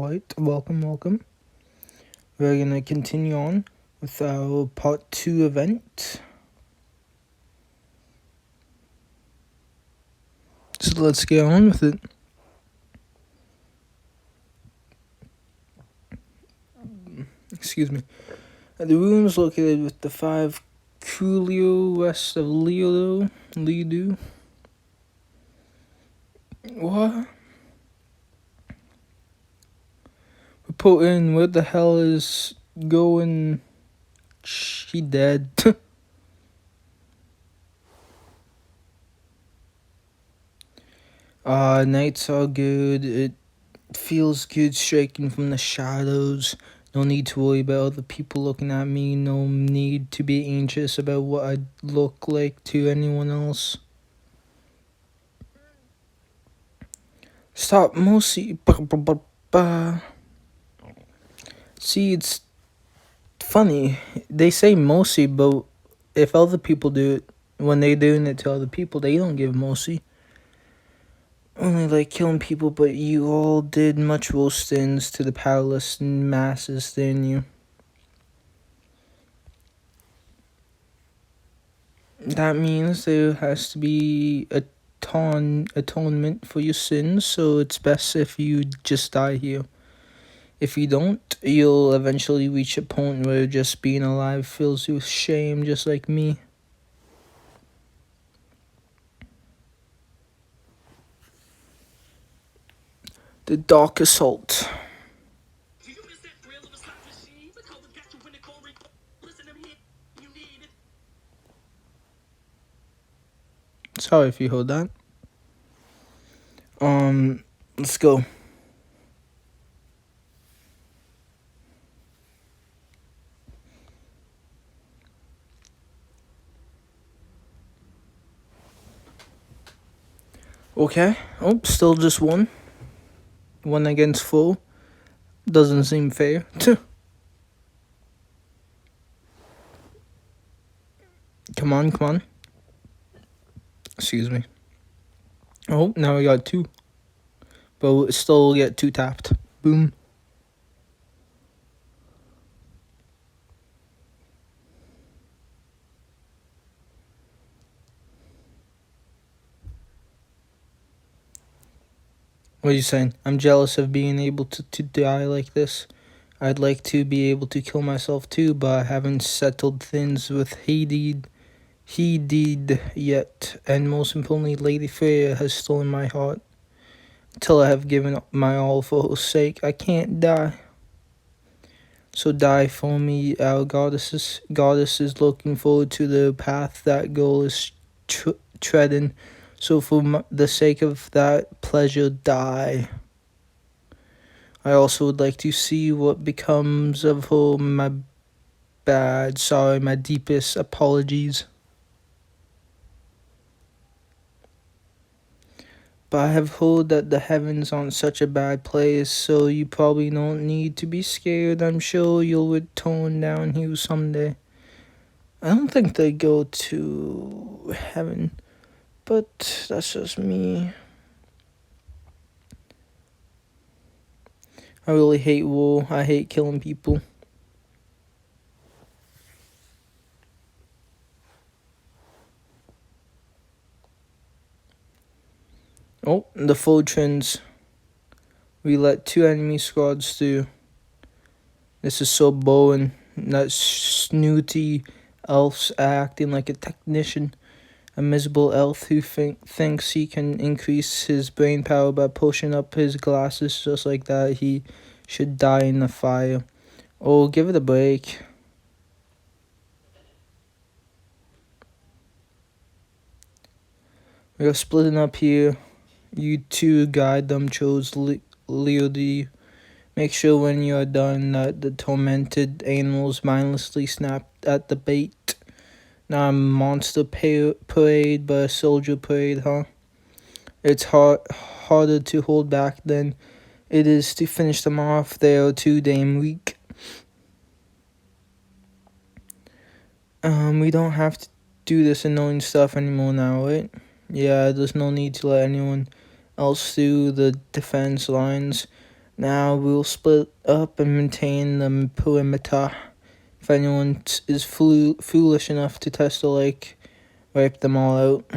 Alright, welcome. We're gonna continue on with our part 2 event. So let's get on with it. Excuse me. The room is located with the 5 Coolio west of Lido. What? Put in, where the hell is going? She dead. Nights are good. It feels good striking from the shadows. No need to worry about other people looking at me. No need to be anxious about what I look like to anyone else. Stop, Mosi. See, it's funny. They say Mosi, but if other people do it, when they're doing it to other people, they don't give Mosi. Only like killing people, but you all did much worse things to the powerless masses than you. That means there has to be atonement for your sins, so it's best if you just die here. If you don't, you'll eventually reach a point where just being alive fills you with shame, just like me. The Dark Assault. Sorry if you heard that. Let's go. Okay. Oh, still just one. 1 against 4. Doesn't seem fair. Come on. Excuse me. Oh, now we got 2. But we'll still get 2 tapped. Boom. What are you saying? I'm jealous of being able to die like this. I'd like to be able to kill myself too, but I haven't settled things with he did yet. And most importantly, Lady Freya has stolen my heart. Till I have given up my all for her sake, I can't die. So die for me, our goddesses. Goddess is looking forward to the path that girl is treading. So for the sake of that pleasure, die. I also would like to see what becomes of her. My deepest apologies. But I have heard that the heavens aren't such a bad place, so you probably don't need to be scared. I'm sure you'll return down here someday. I don't think they go to heaven, but that's just me. I really hate war. I hate killing people. Oh, the Fortrins. We let 2 enemy squads through. This is so boring. That snooty elf's acting like a technician. A miserable elf who thinks he can increase his brain power by pushing up his glasses just like that. He should die in the fire. Oh, give it a break. We're splitting up here. You 2 guide them, chose Leody. Make sure when you are done that the tormented animals mindlessly snap at the bait. Not a monster parade, but a soldier parade, huh? It's harder to hold back than it is to finish them off. They are too damn weak. We don't have to do this annoying stuff anymore now, right? Yeah, there's no need to let anyone else through the defense lines. Now we'll split up and maintain the perimeter. If anyone is foolish enough to test the lake, wipe them all out.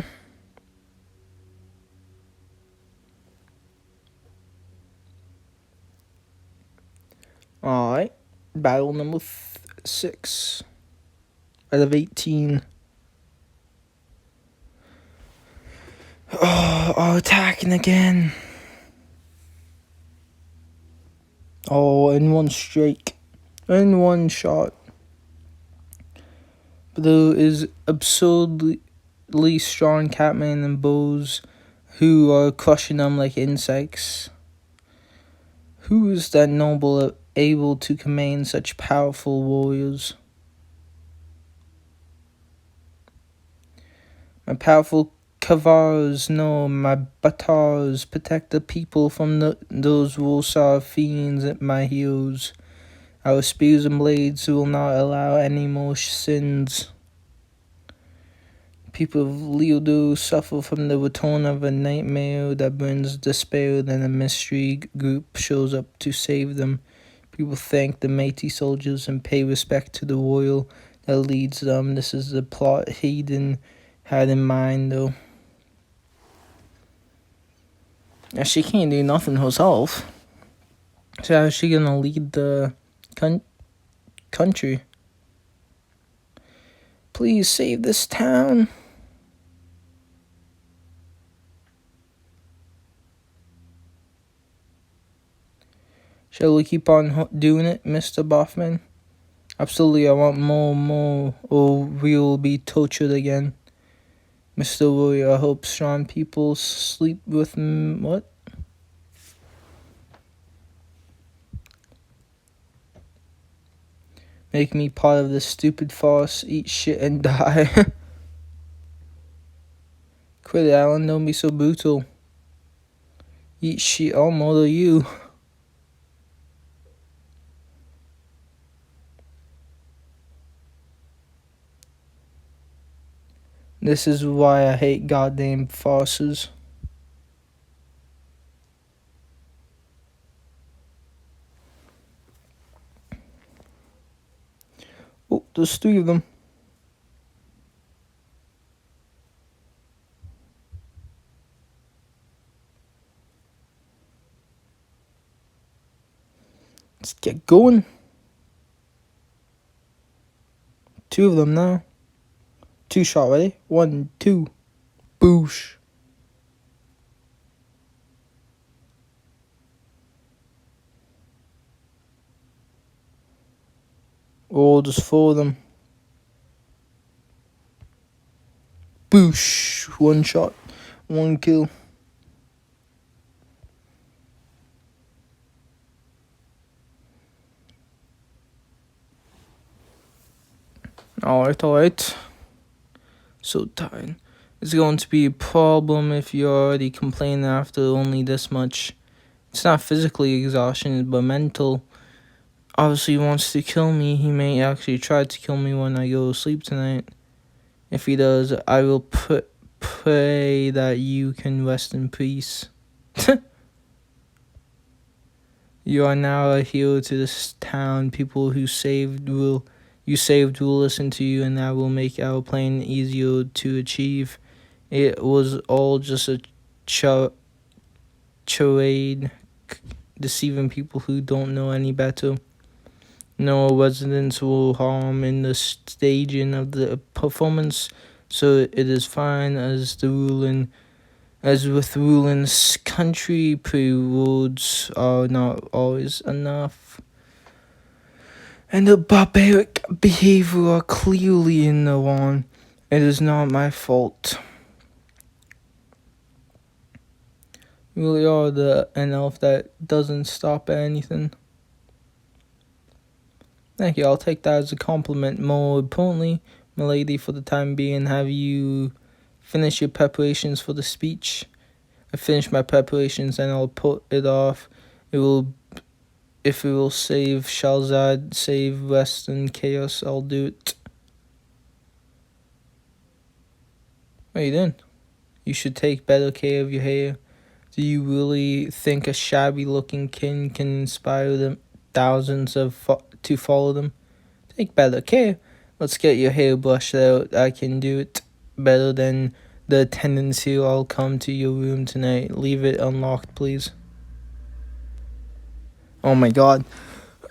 Alright, battle number 6 out of 18. Oh, attacking again. Oh, in one strike. In one shot. Blue is absurdly strong catmen and bows who are crushing them like insects. Who is that noble able to command such powerful warriors? My powerful Kavars, no, my Batars protect the people from those Warsa fiends, my heroes. Our spears and blades will not allow any more sins. People of Leodo suffer from the return of a nightmare that brings despair, then a mystery group shows up to save them. People thank the mighty soldiers and pay respect to the royal that leads them. This is the plot Hayden had in mind, though. Now, she can't do nothing herself. So how is she gonna lead the country? Please save this town. Shall we keep on doing it, Mr. Boffman? Absolutely, I want more, or we'll be tortured again. Mr. Warrior, I hope strong people sleep with what? Make me part of this stupid farce, eat shit and die. Quit it, Alan, don't be so brutal. Eat shit, I'll murder you. This is why I hate goddamn farces. Oh, there's 3 of them. Let's get going. 2 of them now. 2 shot, ready? 1, 2. Boosh. Oh, there's 4 of them. Boosh. 1 shot. 1 kill. Alright. So tired. It's going to be a problem if you're already complaining after only this much. It's not physically exhaustion, but mental. Obviously, he wants to kill me. He may actually try to kill me when I go to sleep tonight. If he does, I will pray that you can rest in peace. You are now a hero to this town. People who you saved will listen to you, and that will make our plan easier to achieve. It was all just a charade, deceiving people who don't know any better. No residents will harm in the staging of the performance, so it is fine as with ruling country, pre-words are not always enough. And the barbaric behavior are clearly in the wrong. It is not my fault. You really are an elf that doesn't stop at anything. Thank you, I'll take that as a compliment. More importantly, milady, for the time being, have you finished your preparations for the speech? I finished my preparations and I'll put it off. If it will save Shalzad, save rest and chaos, I'll do it. What are you doing? You should take better care of your hair. Do you really think a shabby-looking king can inspire them thousands to follow them? Take better care. Let's get your hair brushed out. I can do it better than the attendants who all come to your room tonight. Leave it unlocked, please. Oh my god.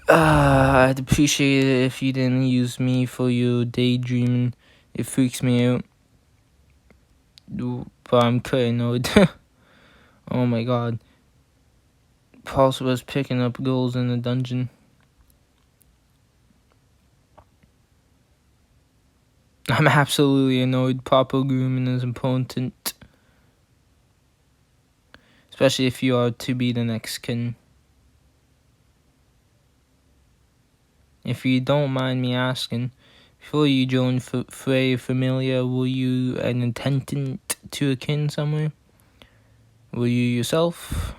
I'd appreciate it if you didn't use me for your daydreaming. It freaks me out. But I'm pretty annoyed. Oh my god. Pulse was picking up goals in the dungeon. I'm absolutely annoyed. Proper grooming is important. Especially if you are to be the next king. If you don't mind me asking, before you joined Frey Familia, were you an attendant to a king somewhere? Were you yourself?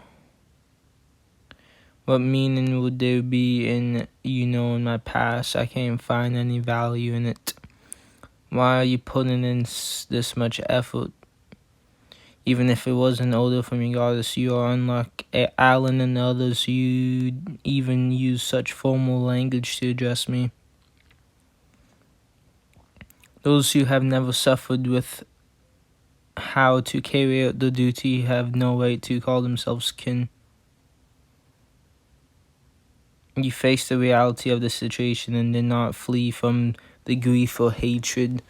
What meaning would there be in in my past? I can't find any value in it. Why are you putting in this much effort? Even if it was an order from your goddess, you are unlike Alan and others. You even use such formal language to address me. Those who have never suffered with how to carry out the duty have no right to call themselves kin. You faced the reality of the situation and did not flee from the grief or hatred.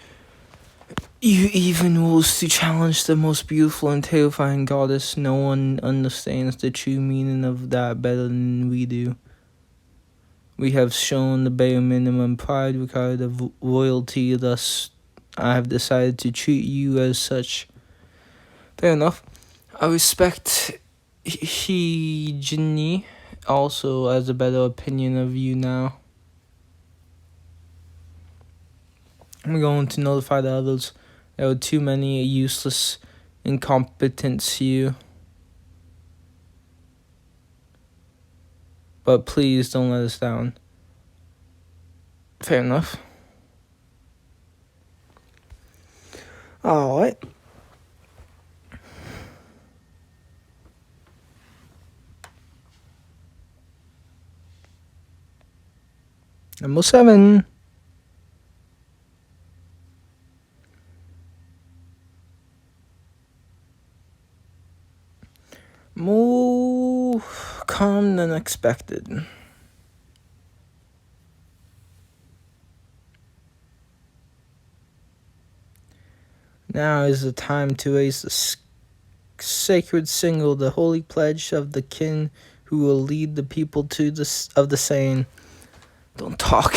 You even rose to challenge the most beautiful and terrifying goddess. No one understands the true meaning of that better than we do. We have shown the bare minimum pride required of royalty, thus I have decided to treat you as such. Fair enough. I respect Hijini also has a better opinion of you now. I'm going to notify the others. There are too many useless incompetents here. But please don't let us down. Fair enough. Alright. Number 7. More calm than expected. Now is the time to raise the sacred signal, the holy pledge of the kin who will lead the people to of the saying. Don't talk.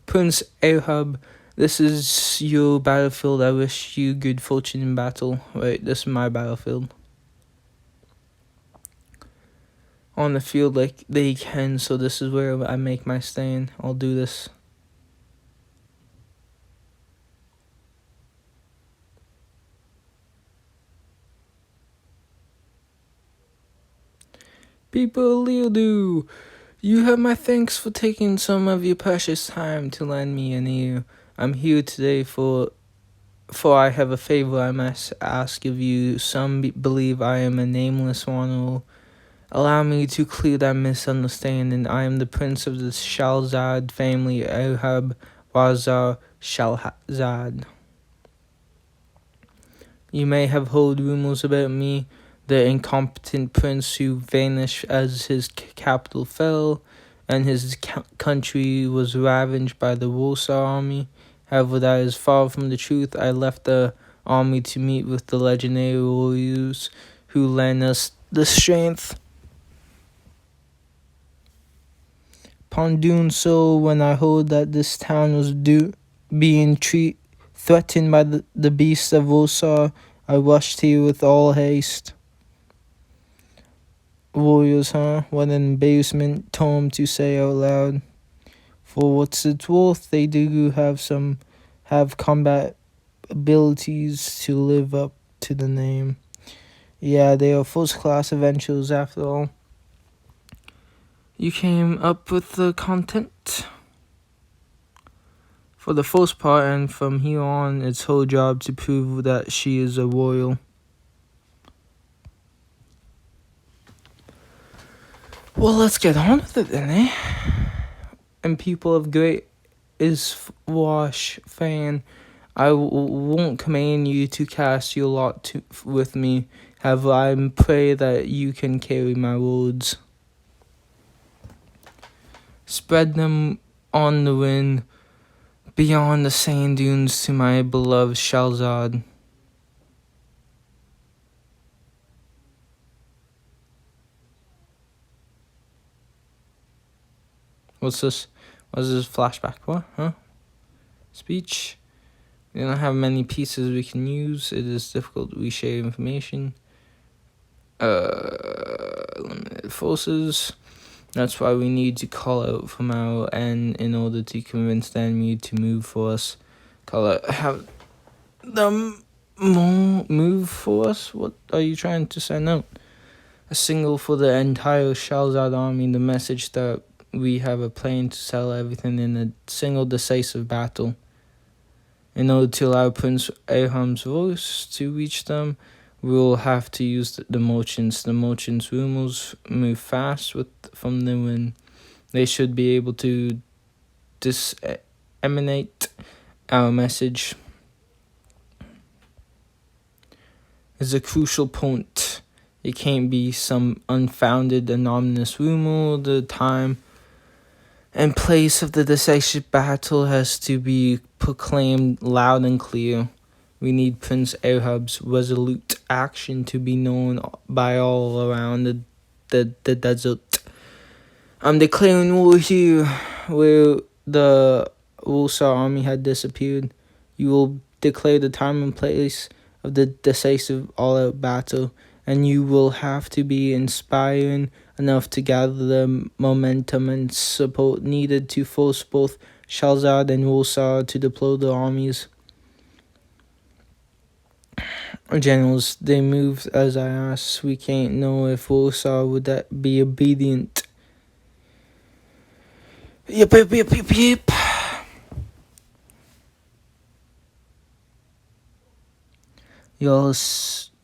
Prince Ahab, this is your battlefield. I wish you good fortune in battle. Wait, this is my battlefield. On the field like they can, so this is where I make my stand. I'll do this. People, Leodu, you have my thanks for taking some of your precious time to lend me an ear. I'm here today for I have a favor I must ask of you. Some believe I am a nameless one. Allow me to clear that misunderstanding. I am the prince of the Shalzad family, Ahab Warsa Shalzad. You may have heard rumors about me, the incompetent prince who vanished as his capital fell, and his country was ravaged by the Warsa army. However, that is far from the truth. I left the army to meet with the legendary warriors who lend us the strength. Upon doing so, when I heard that this town was being threatened by the beasts of Warsa, I rushed here with all haste. Warriors, huh? What an embarrassment term to say out loud. For what's it's worth, they do have combat abilities to live up to the name. Yeah, they are first-class adventurers after all. You came up with the content for the first part, and from here on, it's her job to prove that she is a royal. Well, let's get on with it then, eh? And people of great is wash fan. I won't command you to cast your lot with me. Have I pray that you can carry my words. Spread them on the wind, beyond the sand dunes to my beloved Shalzad. What's this? What's this flashback? What? Huh? Speech? We don't have many pieces we can use. It is difficult to share information. Limited forces. That's why we need to call out from our end in order to convince the enemy to move for us. Call out, have them move for us? What are you trying to send out? A signal for the entire Shalzad army, the message that we have a plan to settle everything in a single decisive battle. In order to allow Prince Aham's voice to reach them, we will have to use the merchants. The merchants' rumors move fast from the wind. They should be able to disseminate our message. It's a crucial point. It can't be some unfounded, anonymous rumor. The time and place of the decisive battle has to be proclaimed loud and clear. We need Prince Ahab's resolute action to be known by all around the desert. I'm declaring war here, where the Warsa army had disappeared. You will declare the time and place of the decisive all-out battle, and you will have to be inspiring enough to gather the momentum and support needed to force both Shalzad and Warsa to deploy their armies. Generals, they moved as I asked. We can't know if Warsa would that be obedient. Yep.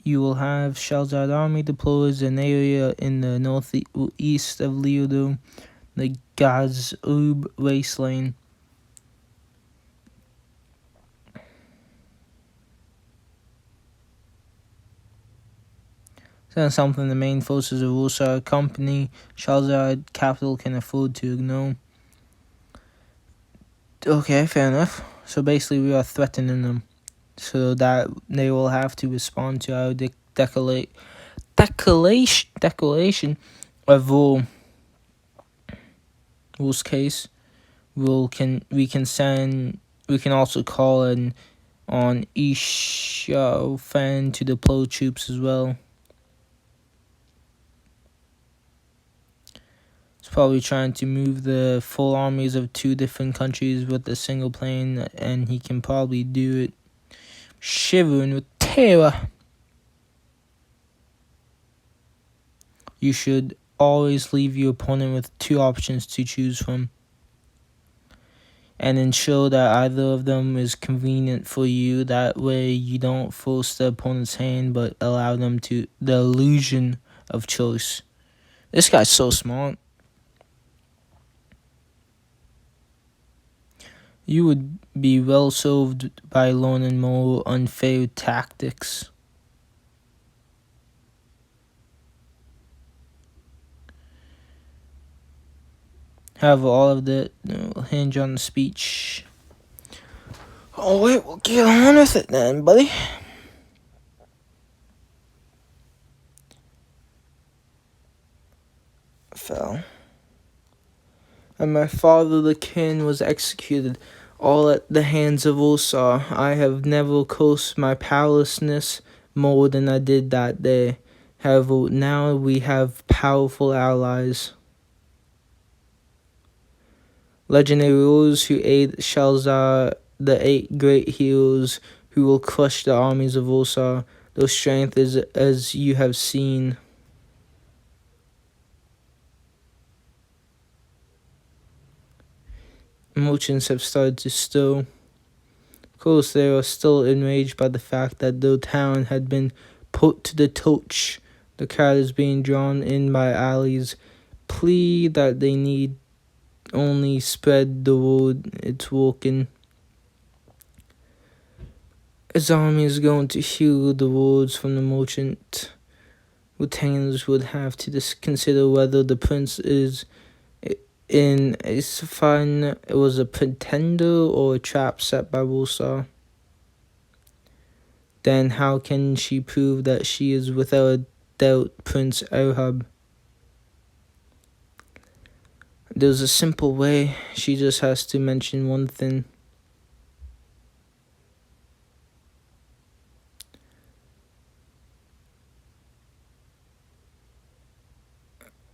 You will have Shalzad army deployed in an area in the northeast of Leodo, the Gazub wasteland. That's something the main forces of Warsa company, Shalzad capital, can afford to ignore. Okay, fair enough. So basically we are threatening them, so that they will have to respond to our declaration of war. Worst case, we can also call on Ishafen to deploy troops as well. It's probably trying to move the full armies of two different countries with a single plane, and he can probably do it. Shivering with terror. You should always leave your opponent with two options to choose from, and ensure that either of them is convenient for you. That way you don't force the opponent's hand, but allow them to the illusion of choice. This guy's so smart. You would be well served by learning more unfair tactics. However, all of that will hinge on the speech. Oh wait, we'll get on with it then, buddy. Fell. And my father the king was executed, all at the hands of Warsa. I have never cursed my powerlessness more than I did that day. However, now we have powerful allies. Legendary warriors who aid Shalzad, the 8 great heroes who will crush the armies of Warsa. Their strength is as you have seen. Merchants have started to stir. Of course, they are still enraged by the fact that their town had been put to the torch. The crowd is being drawn in by alleys plea that they need only spread the word it's walking. His army is going to hear the words from the merchant. Retainers would have to consider whether the prince is in Isfahan was a pretender or a trap set by Warsa. Then how can she prove that she is without a doubt Prince Arhab? There's a simple way. She just has to mention one thing.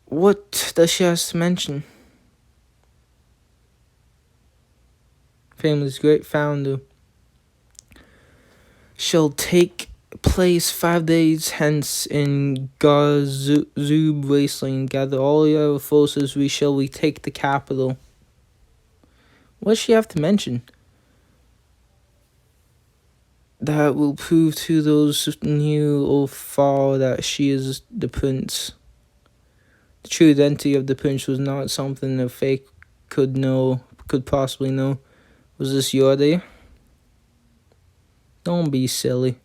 What does she have to mention? Family's great founder shall take place 5 days hence in Garzub wasteland. Gather all your forces, we shall retake the capital. What does she have to mention? That will prove to those near or far that she is the prince. The true identity of the prince was not something a fake could possibly know. Was this your idea? Don't be silly.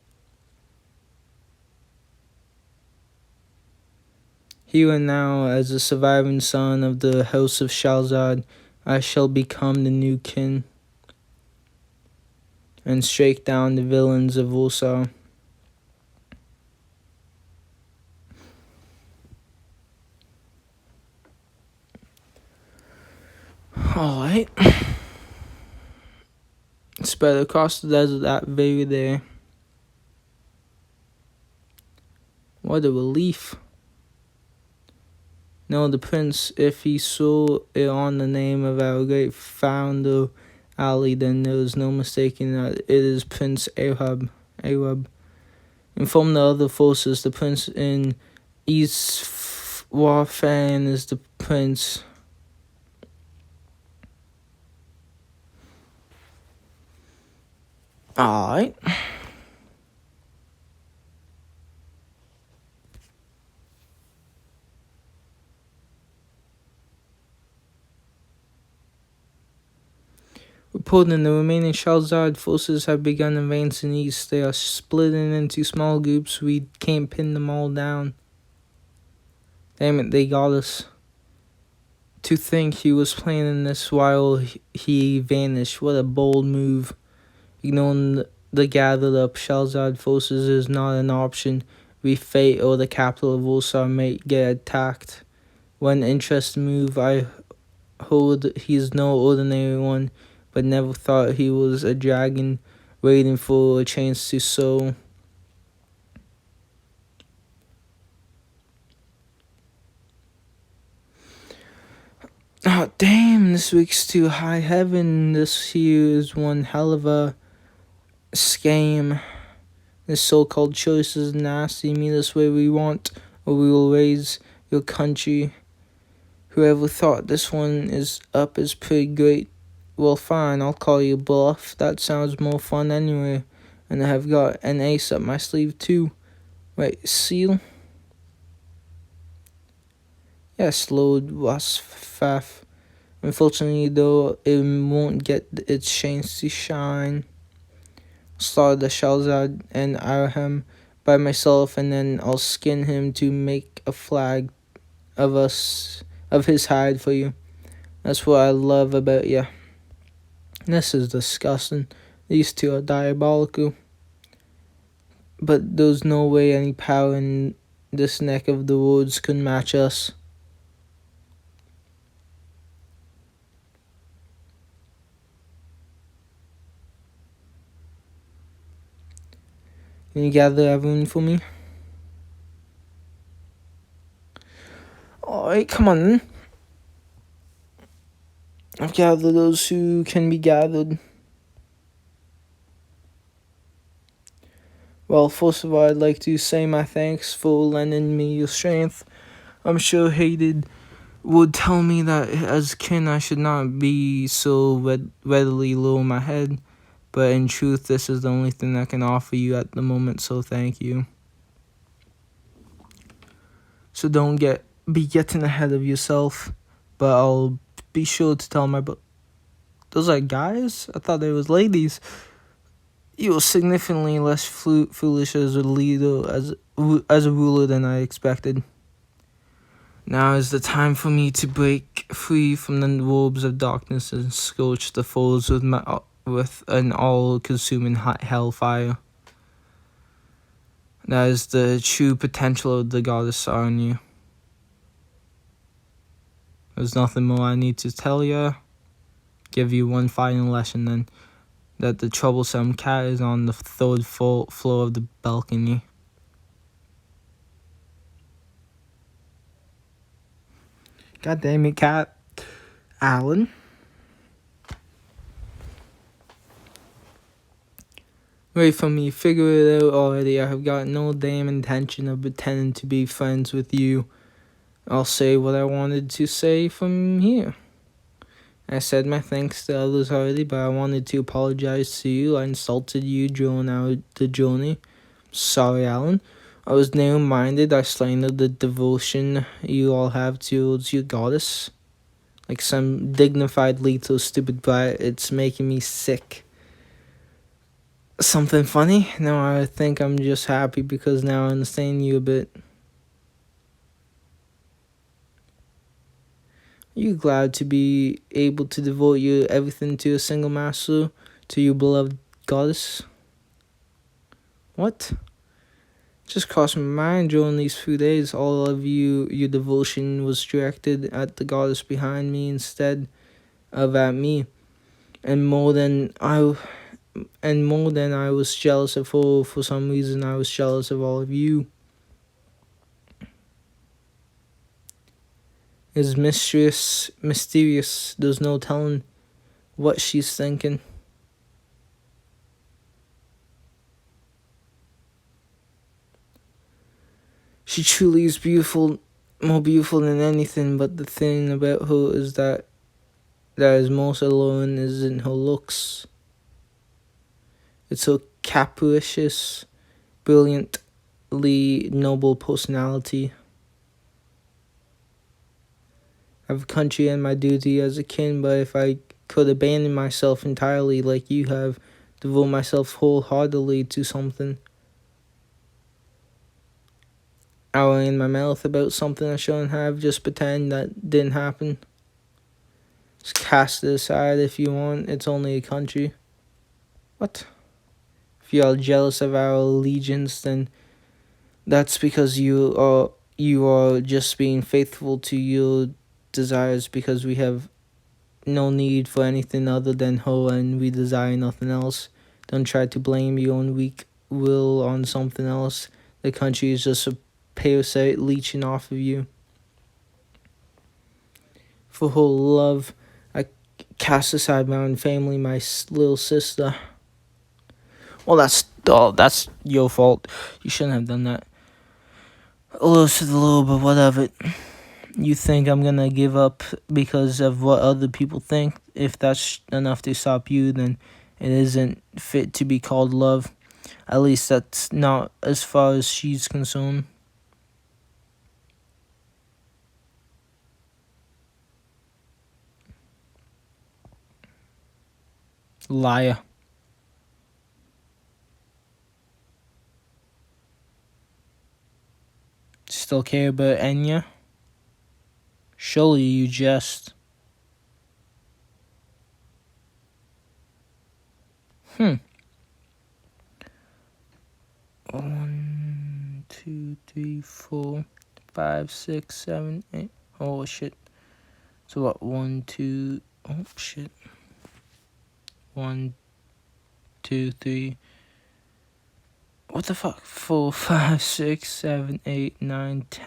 Here and now, as a surviving son of the house of Shalzad, I shall become the new king and strike down the villains of Warsa. Alright. Spread across the desert that very day. What a relief. No, the prince, if he saw it on the name of our great founder, Ali, then there is no mistaking that it is Prince Arab. Inform the other forces, the prince in Isfahan is the prince. Alright. Reporting the remaining Shalzad forces have begun advancing east. They are splitting into small groups. We can't pin them all down. Damn it, they got us. To think he was planning this while he vanished. What a bold move. Ignoring the gathered up Shalzad forces is not an option. We fate or the capital of Warsa may get attacked. One interesting move. I hold he's no ordinary one, but never thought he was a dragon waiting for a chance to sow. Oh, damn, this week's to high heaven. This here is one hell of a scam. This so-called choice is nasty. Me this way we want, or we will raise your country. Whoever thought this one is pretty great. Well, fine, I'll call you bluff. That sounds more fun anyway. And I have got an ace up my sleeve too. Wait, seal? Yes, Lord Wasfaf. Unfortunately, though, it won't get its chance to shine. Slaughter the Shalzad and Arham by myself, and then I'll skin him to make a flag of his hide for you. That's what I love about you. This is disgusting. These two are diabolical. But there's no way any power in this neck of the woods could match us. Can you gather everyone for me? Alright, come on then. I've gathered those who can be gathered. Well, first of all, I'd like to say my thanks for lending me your strength. I'm sure Hated would tell me that as kin I should not be so readily low my head. But in truth, this is the only thing I can offer you at the moment, so thank you. So don't get be getting ahead of yourself, but I'll be sure to tell my those are guys? I thought they was ladies. You were significantly less foolish as a leader, as a ruler than I expected. Now is the time for me to break free from the robes of darkness and scorch the foes with an all-consuming hot hellfire. That is the true potential of the goddess on you. There's nothing more I need to tell you. Give you one final lesson then. That the troublesome cat is on the third floor of the balcony. God damn it, cat. Alan. Wait for me, figure it out already. I have got no damn intention of pretending to be friends with you. I'll say what I wanted to say from here. I said my thanks to others already, but I wanted to apologize to you. I insulted you during the journey. Sorry, Alan. I was narrow-minded. I slandered the devotion you all have towards your goddess. Like some dignified little stupid brat. It's making me sick. Something funny? No, I think I'm just happy because now I understand you a bit. Are you glad to be able to devote your everything to a single master, to your beloved goddess? What? Just crossed my mind during these few days. All of your devotion was directed at the goddess behind me instead of at me. And more than I was jealous of her, for some reason I was jealous of all of you. It's mysterious. There's no telling what she's thinking. She truly is beautiful, more beautiful than anything, but the thing about her is that is most alluring isn't her looks. It's her capricious, brilliantly noble personality. I have a country and my duty as a king, but if I could abandon myself entirely like you have, devote myself wholeheartedly to something, hour in my mouth about something I shouldn't have, just pretend that didn't happen. Just cast it aside if you want. It's only a country. What? If you are jealous of our allegiance, then that's because you are just being faithful to your desires, because we have no need for anything other than her and we desire nothing else. Don't try to blame your own weak will on something else. The country is just a parasite leeching off of you. For her love, I cast aside my own family, my little sister. Well, that's your fault. You shouldn't have done that. A little to the little, but whatever. You think I'm gonna give up because of what other people think? If that's enough to stop you, then it isn't fit to be called love. At least that's not as far as she's concerned. Liar. Still care about Enya? Surely you just... 1, 2, 3, 4, 5, 6, 7, 8. Oh shit. So what? 1, 2. Oh shit. 1, 2, 3. What the fuck? 4, 5, 6, 7, 8, 9, 10.